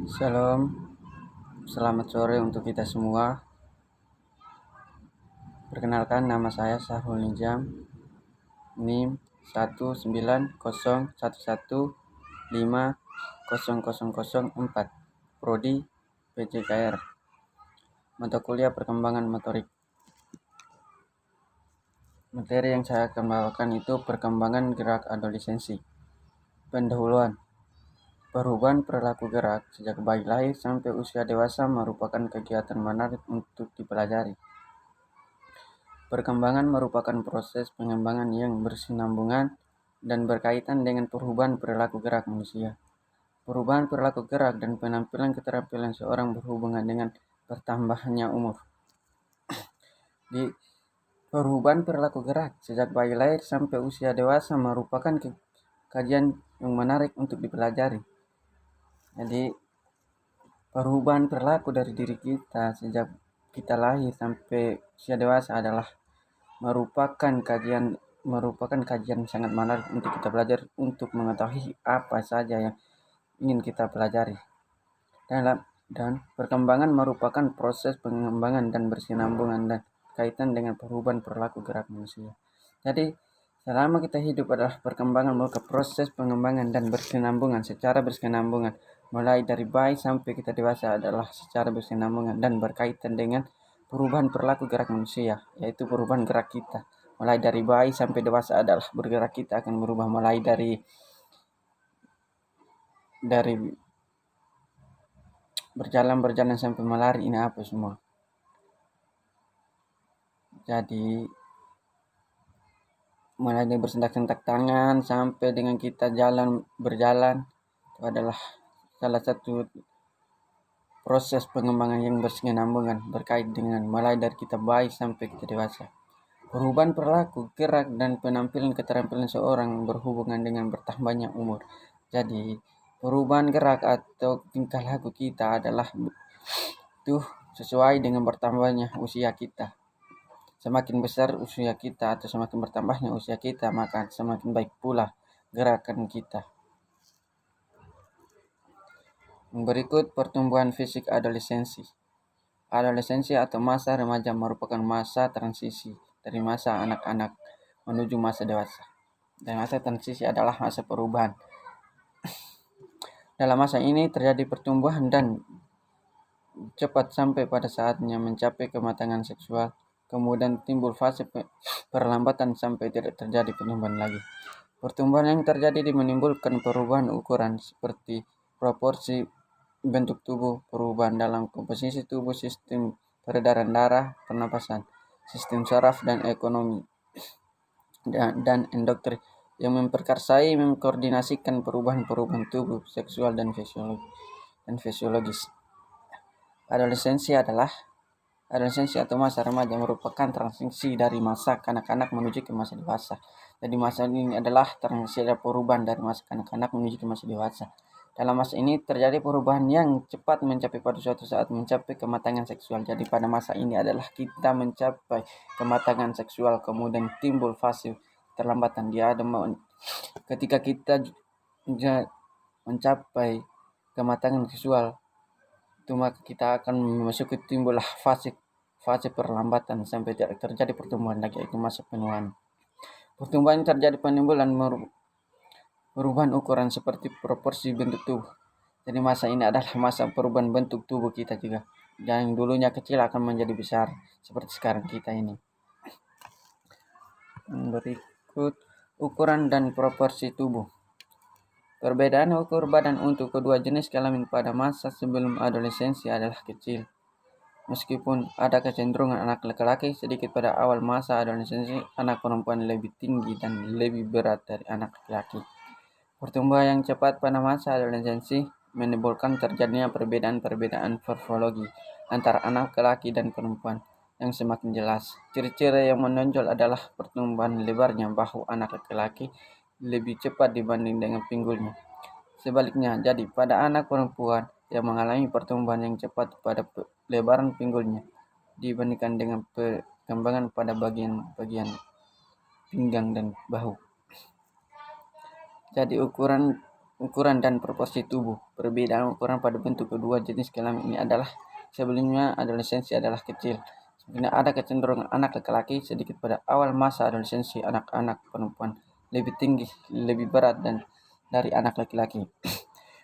Shalom, selamat sore untuk kita semua. Perkenalkan, nama saya Sahrul Nijam, NIM 19011150004, Prodi PJKR, mata kuliah perkembangan motorik. Materi yang saya akan bawakan itu perkembangan gerak adolescensi. Pendahuluan. Perubahan perilaku gerak sejak bayi lahir sampai usia dewasa merupakan kegiatan menarik untuk dipelajari. Perkembangan merupakan proses pengembangan yang bersinambungan dan berkaitan dengan perubahan perilaku gerak manusia. Perubahan perilaku gerak dan penampilan keterampilan seorang berhubungan dengan bertambahnya umur. Di perubahan perilaku gerak sejak bayi lahir sampai usia dewasa merupakan kajian yang menarik untuk dipelajari. Jadi, perubahan perilaku dari diri kita sejak kita lahir sampai usia dewasa adalah merupakan kajian sangat menarik untuk kita pelajari untuk mengetahui apa saja yang ingin kita pelajari. Dan perkembangan merupakan proses pengembangan dan bersinambungan dan kaitan dengan perubahan perilaku gerak manusia. Jadi, selama kita hidup adalah perkembangan merupakan proses pengembangan dan bersinambungan secara bersinambungan. Mulai dari bayi sampai kita dewasa adalah secara bersinambungan dan berkaitan dengan perubahan perilaku gerak manusia, yaitu perubahan gerak kita. Mulai dari bayi sampai dewasa adalah bergerak kita akan berubah, mulai dari berjalan sampai melari, ini apa semua. Jadi mulai dari bersentak-sentak tangan sampai dengan kita berjalan itu adalah salah satu proses pengembangan yang bersinambungan berkait dengan mulai dari kita bayi sampai kita dewasa. Perubahan perilaku, gerak, dan penampilan keterampilan seorang berhubungan dengan bertambahnya umur. Jadi, perubahan gerak atau tingkah laku kita adalah itu sesuai dengan bertambahnya usia kita. Semakin besar usia kita atau semakin bertambahnya usia kita, maka semakin baik pula gerakan kita. Berikut pertumbuhan fisik adolescensi. Adolescensi atau masa remaja merupakan masa transisi dari masa anak-anak menuju masa dewasa. Dan masa transisi adalah masa perubahan. Dalam masa ini terjadi pertumbuhan dan cepat sampai pada saatnya mencapai kematangan seksual. Kemudian timbul fase perlambatan sampai tidak terjadi pertumbuhan lagi. Pertumbuhan yang terjadi menimbulkan perubahan ukuran seperti proporsi bentuk tubuh, perubahan dalam komposisi tubuh, sistem peredaran darah, pernapasan, sistem saraf dan ekonomi, dan endoktrin yang memperkasai mengkoordinasikan perubahan-perubahan tubuh, seksual dan fisiologis. Adolescensi atau masa remaja merupakan transisi dari masa kanak-kanak menuju ke masa dewasa. Jadi masa ini adalah transisi perubahan dari masa kanak-kanak menuju ke masa dewasa. Dalam masa ini terjadi perubahan yang cepat mencapai pada suatu saat mencapai kematangan seksual. Jadi pada masa ini adalah kita mencapai kematangan seksual, kemudian timbul fase terlambatan dia ada ketika kita mencapai kematangan seksual, itu maka kita akan memasuki timbullah fase perlambatan sampai tidak terjadi pertumbuhan lagi, yaitu masa penuaan. Pertumbuhan terjadi penimbulan perubahan ukuran seperti proporsi bentuk tubuh. Jadi masa ini adalah masa perubahan bentuk tubuh kita juga. Yang dulunya kecil akan menjadi besar seperti sekarang kita ini. Berikut ukuran dan proporsi tubuh. Perbedaan ukur badan untuk kedua jenis kelamin pada masa sebelum adolescensi adalah kecil. Meskipun ada kecenderungan anak laki-laki sedikit pada awal masa adolescensi, anak perempuan lebih tinggi dan lebih berat dari anak laki-laki. Pertumbuhan yang cepat pada masa adolescensi menimbulkan terjadinya perbedaan morfologi antara anak laki-laki dan perempuan yang semakin jelas. Ciri-ciri yang menonjol adalah pertumbuhan lebarnya bahu anak laki-laki lebih cepat dibanding dengan pinggulnya. Sebaliknya, jadi pada anak perempuan yang mengalami pertumbuhan yang cepat pada lebaran pinggulnya dibandingkan dengan perkembangan pada bagian pinggang dan bahu. Jadi ukuran ukuran dan proporsi tubuh. Perbedaan ukuran pada bentuk kedua jenis kelamin ini adalah sebelumnya adolescensi adalah kecil. Sebenarnya ada kecenderungan anak laki-laki sedikit pada awal masa adolescensi, anak-anak perempuan lebih tinggi, lebih berat dan dari anak laki-laki.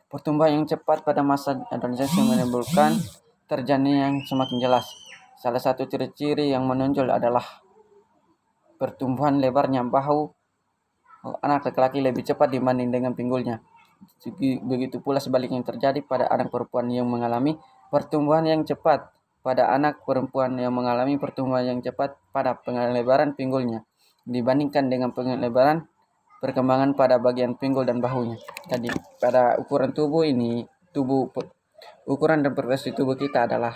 Pertumbuhan yang cepat pada masa adolescensi menimbulkan terjadinya yang semakin jelas. Salah satu ciri-ciri yang menonjol adalah pertumbuhan lebarnya bahu anak laki-laki lebih cepat dibanding dengan pinggulnya. Begitu pula sebaliknya yang terjadi pada anak perempuan yang mengalami pertumbuhan yang cepat pada pengelebaran pinggulnya dibandingkan dengan pengelebaran perkembangan pada bagian pinggul dan bahunya. Jadi pada ukuran tubuh ini, ukuran dan proporsi tubuh kita adalah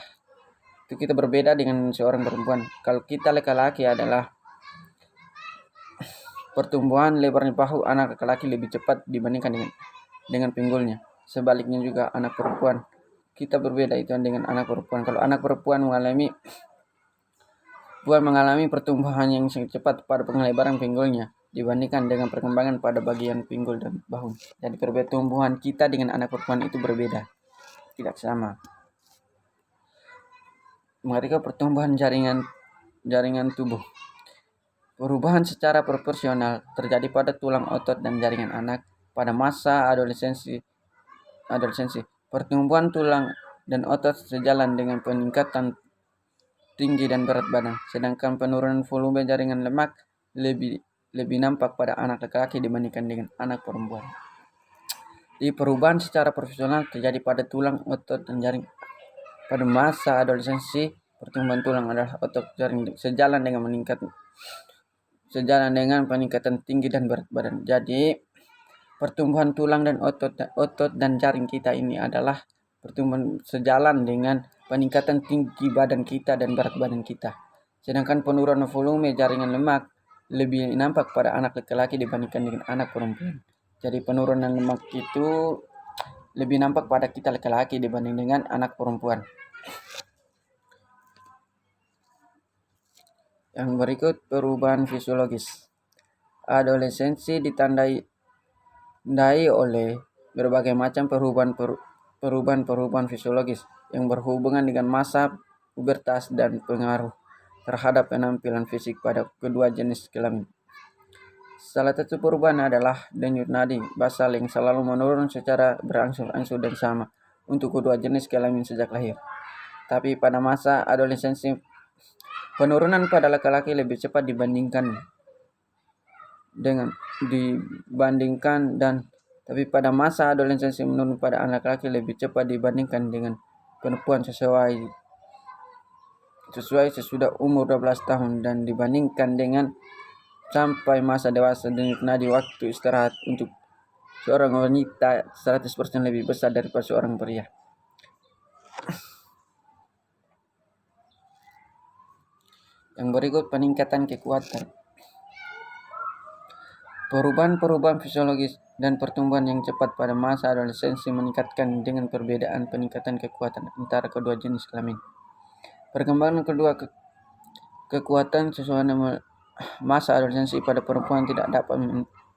itu kita berbeda dengan seorang perempuan. Kalau kita laki-laki adalah pertumbuhan lebarnya bahu anak laki-laki lebih cepat dibandingkan dengan pinggulnya. Sebaliknya juga anak perempuan. Kita berbeda itu dengan anak perempuan. Kalau anak perempuan mengalami pertumbuhan yang sangat cepat pada pengelebaran pinggulnya dibandingkan dengan perkembangan pada bagian pinggul dan bahu. Jadi pertumbuhan kita dengan anak perempuan itu berbeda, tidak sama. Mereka pertumbuhan jaringan tubuh. Perubahan secara proporsional terjadi pada tulang otot dan jaringan anak pada masa adolescensi. Pertumbuhan tulang dan otot sejalan dengan peningkatan tinggi dan berat badan, sedangkan penurunan volume jaringan lemak lebih nampak pada anak laki-laki dibandingkan dengan anak perempuan. Di perubahan secara profesional terjadi pada tulang, otot, dan jaring. Pada masa adolescensi, pertumbuhan tulang adalah otot jaring sejalan dengan peningkatan tinggi dan berat badan. Jadi pertumbuhan tulang dan otot dan jaring kita ini adalah pertumbuhan sejalan dengan peningkatan tinggi badan kita dan berat badan kita. Sedangkan penurunan volume jaringan lemak lebih nampak pada anak laki-laki dibandingkan dengan anak perempuan. Jadi penurunan lemak itu lebih nampak pada kita laki-laki dibanding dengan anak perempuan. Yang berikut perubahan fisiologis. Adolescensi ditandai oleh berbagai macam perubahan fisiologis yang berhubungan dengan masa pubertas dan pengaruh terhadap penampilan fisik pada kedua jenis kelamin. Salah satu perubahan adalah denyut nadi basal yang selalu menurun secara berangsur-angsur dan sama untuk kedua jenis kelamin sejak lahir. Tapi pada masa adolescensi, penurunan pada laki-laki lebih cepat tapi pada masa adolescensi menurun pada anak laki lebih cepat dibandingkan dengan perempuan sesuai sesudah umur 12 tahun dan dibandingkan dengan sampai masa dewasa denyut nadi waktu istirahat untuk seorang wanita 100% lebih besar daripada seorang pria. Yang berikut peningkatan kekuatan. Perubahan fisiologis dan pertumbuhan yang cepat pada masa adolescensi meningkatkan dengan perbedaan peningkatan kekuatan antara kedua jenis kelamin. Perkembangan kedua kekuatan sesuai dengan masa adolescensi pada perempuan tidak dapat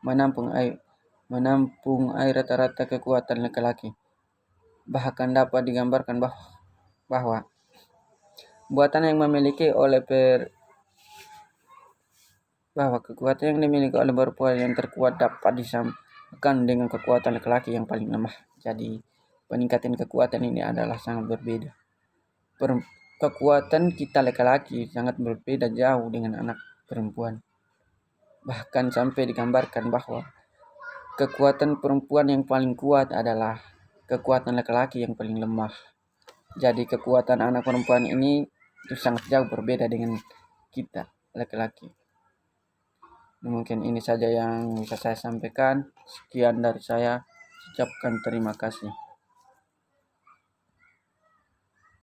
menampung air rata-rata kekuatan laki-laki. Bahkan dapat digambarkan bahwa kekuatan yang dimiliki oleh perempuan yang terkuat dapat disamakan dengan kekuatan laki-laki yang paling lemah. Jadi peningkatan kekuatan ini adalah sangat berbeda. Kekuatan kita laki-laki sangat berbeda jauh dengan anak perempuan. Bahkan sampai digambarkan bahwa kekuatan perempuan yang paling kuat adalah kekuatan laki-laki yang paling lemah. Jadi kekuatan anak perempuan ini itu sangat jauh berbeda dengan kita laki-laki. Mungkin ini saja yang bisa saya sampaikan. Sekian dari saya. Ucapkan terima kasih.